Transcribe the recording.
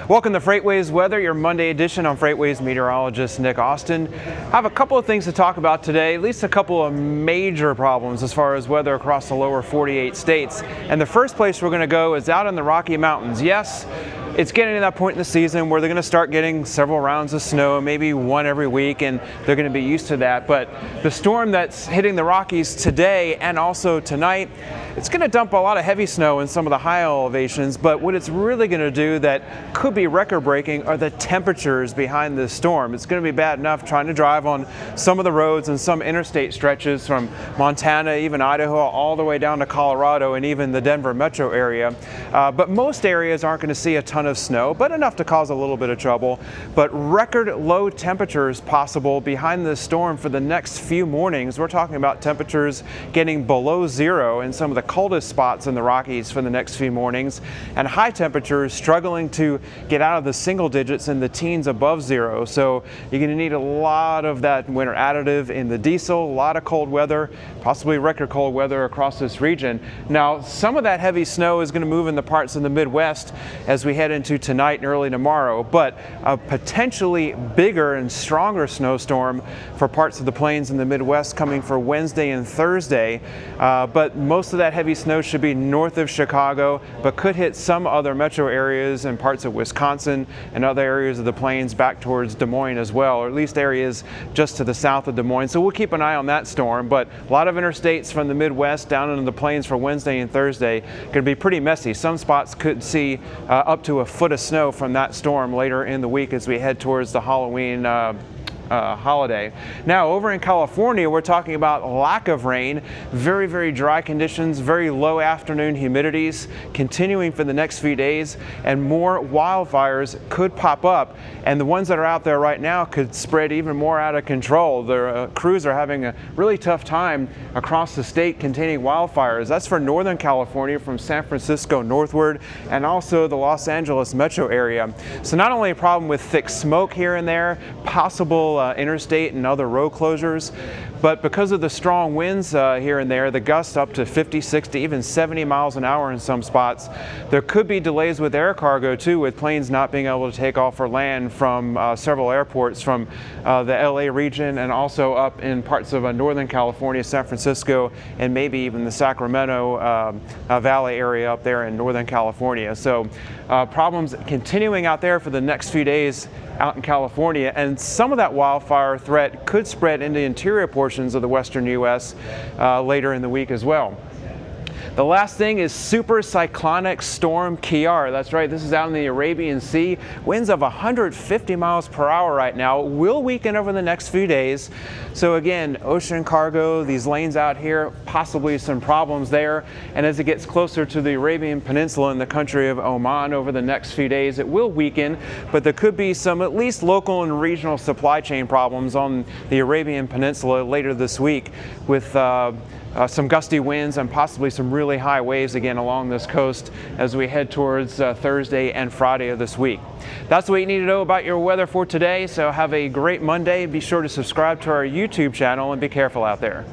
Welcome to FreightWaves Weather, your Monday edition. I'm FreightWaves Meteorologist Nick Austin. I have a couple of things to talk about today, at least a couple of major problems as far as weather across the lower 48 states. And the first place we're going to go is out in the Rocky Mountains. Yes, it's getting to that point in the season where they're going to start getting several rounds of snow, maybe one every week, and they're going to be used to that. But the storm that's hitting the Rockies today and also tonight, it's going to dump a lot of heavy snow in some of the high elevations, but what it's really going to do that could be record-breaking are the temperatures behind this storm. It's going to be bad enough trying to drive on some of the roads and some interstate stretches from Montana, even Idaho, all the way down to Colorado and even the Denver metro area. But most areas aren't going to see a ton of snow, but enough to cause a little bit of trouble. But record low temperatures possible behind this storm for the next few mornings. We're talking about temperatures getting below zero in some of the coldest spots in the Rockies for the next few mornings, and high temperatures struggling to get out of the single digits in the teens above zero. So you're going to need a lot of that winter additive in the diesel, a lot of cold weather, possibly record cold weather across this region. Now, some of that heavy snow is going to move in the parts in the Midwest as we head into tonight and early tomorrow, but a potentially bigger and stronger snowstorm for parts of the plains in the Midwest coming for Wednesday and Thursday. But most of that heavy snow should be north of Chicago, but could hit some other metro areas and parts of Wisconsin and other areas of the plains back towards Des Moines as well, or at least areas just to the south of Des Moines. So we'll keep an eye on that storm, but a lot of interstates from the Midwest down into the plains for Wednesday and Thursday going to be pretty messy. Some spots could see up to a foot of snow from that storm later in the week as we head towards the Halloween holiday. Now, over in California, we're talking about lack of rain, very, very dry conditions, very low afternoon humidities continuing for the next few days, and more wildfires could pop up. And the ones that are out there right now could spread even more out of control. The crews are having a really tough time across the state containing wildfires. That's for Northern California from San Francisco northward and also the Los Angeles metro area. So not only a problem with thick smoke here and there, possible interstate and other road closures, but because of the strong winds here and there, the gusts up to 50, 60, even 70 miles an hour in some spots, there could be delays with air cargo too, with planes not being able to take off or land from several airports from the LA region and also up in parts of Northern California, San Francisco, and maybe even the Sacramento Valley area up there in Northern California. So problems continuing out there for the next few days out in California, and some of that wildfire threat could spread into interior portions of the western U.S. Later in the week as well. The last thing is super cyclonic storm Kiar. That's right, this is out in the Arabian Sea. Winds of 150 miles per hour right now, will weaken over the next few days. So again, ocean cargo, these lanes out here, possibly some problems there. And as it gets closer to the Arabian Peninsula in the country of Oman over the next few days, it will weaken, but there could be some at least local and regional supply chain problems on the Arabian Peninsula later this week with some gusty winds and possibly some really high waves again along this coast as we head towards Thursday and Friday of this week. That's what you need to know about your weather for today, so have a great Monday. Be sure to subscribe to our YouTube channel and be careful out there.